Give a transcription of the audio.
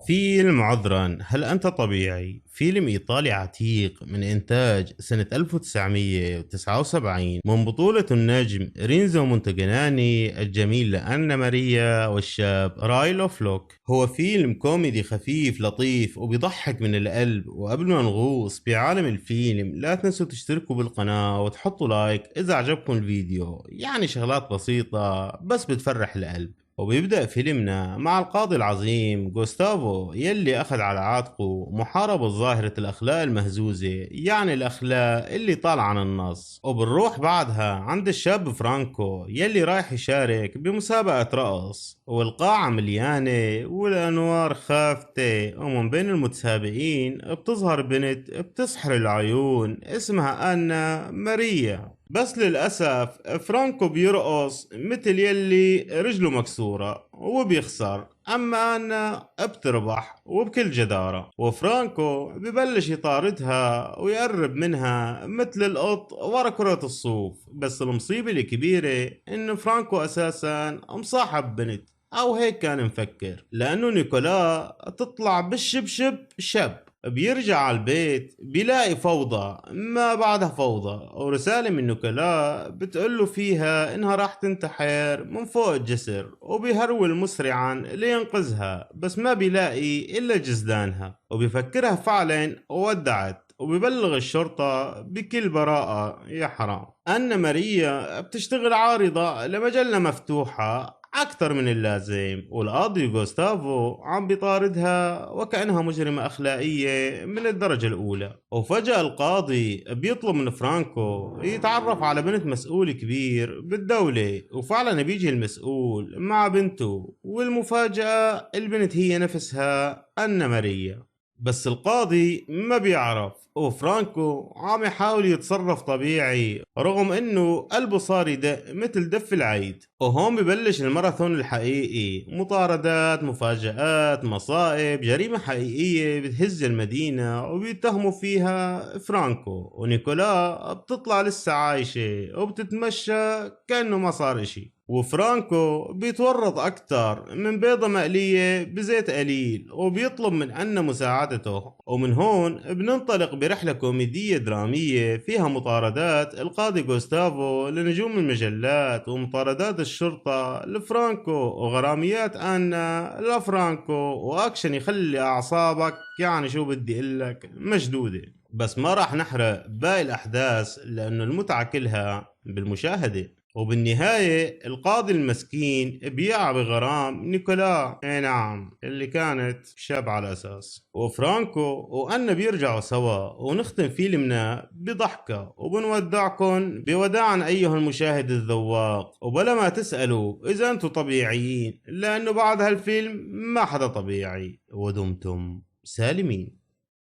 فيلم عذرا هل أنت طبيعي؟ فيلم إيطالي عتيق من إنتاج سنة 1979 من بطولة النجم رينزو مونتاجناني، الجميل لأنا ماريا، والشاب رايلو فلوك. هو فيلم كوميدي خفيف لطيف وبيضحك من القلب. وقبل ما نغوص بعالم الفيلم لا تنسوا تشتركوا بالقناة وتحطوا لايك إذا عجبكم الفيديو، يعني شغلات بسيطة بس بتفرح القلب. وبيبدأ فيلمنا مع القاضي العظيم غوستافو يلي أخذ على عاتقه محاربة ظاهرة الأخلاق المهزوزة، يعني الأخلاق اللي طالعة عن النص. وبنروح بعدها عند الشاب فرانكو يلي رايح يشارك بمسابقة رقص، والقاعة مليانة والأنوار خافتة، ومن بين المتسابقين بتظهر بنت بتسحر العيون اسمها أنا ماريا. بس للأسف فرانكو بيرقص مثل يلي رجله مكسورة وبيخسر، أما أنا بتربح وبكل جدارة. وفرانكو ببلش يطاردها ويقرب منها مثل القط ورا كرة الصوف. بس المصيبة الكبيرة إنه فرانكو أساسا مصاحب بنت، أو هيك كان مفكر، لأنه نيكولا تطلع بالشبشب شاب. بيرجع على البيت بيلاقي فوضى ما بعدها فوضى، ورسالة من نيكولا بتقوله فيها انها راح تنتحر من فوق الجسر، وبيهرول مسرعا لينقذها بس ما بيلاقي الا جزدانها، وبيفكرها فعلا وودعت. وبيبلغ الشرطة بكل براءة. يا حرام، أن ماريا بتشتغل عارضة لمجلة مفتوحة أكثر من اللازم، والقاضي غوستافو عم بيطاردها وكأنها مجرمة أخلاقية من الدرجة الأولى. وفجأة القاضي بيطلب من فرانكو يتعرف على بنت مسؤول كبير بالدولة، وفعلا بيجي المسؤول مع بنته، والمفاجأة البنت هي نفسها أن ماريا. بس القاضي ما بيعرف، وفرانكو عم يحاول يتصرف طبيعي رغم انه قلبه صار يدق مثل دف العيد. وهون ببلش الماراثون الحقيقي، مطاردات، مفاجآت، مصائب، جريمة حقيقية بتهز المدينة وبيتهموا فيها فرانكو. ونيكولا بتطلع لسه عايشة وبتتمشى كأنه ما صار اشي، وفرانكو بيتورط أكتر من بيضة مقلية بزيت قليل وبيطلب من أنا مساعدته. ومن هون بننطلق برحلة كوميدية درامية فيها مطاردات القاضي غوستافو لنجوم المجلات، ومطاردات الشرطة لفرانكو، وغراميات أنا لفرانكو، وأكشن يخلي أعصابك يعني شو بدي أقولك مشدودة. بس ما راح نحرق باقي الأحداث لأنه المتعة كلها بالمشاهدة. وبالنهاية القاضي المسكين بيقع بغرام نيكولا، اي نعم، اللي كانت شاب على اساس. وفرانكو وانا بيرجعوا سوا، ونختم فيلمنا بضحكة، وبنودعكم بوداعا ايها المشاهد الذواق. وبلا ما تسألوا اذا انتم طبيعيين، لانه بعد هالفيلم ما حدا طبيعي. ودمتم سالمين.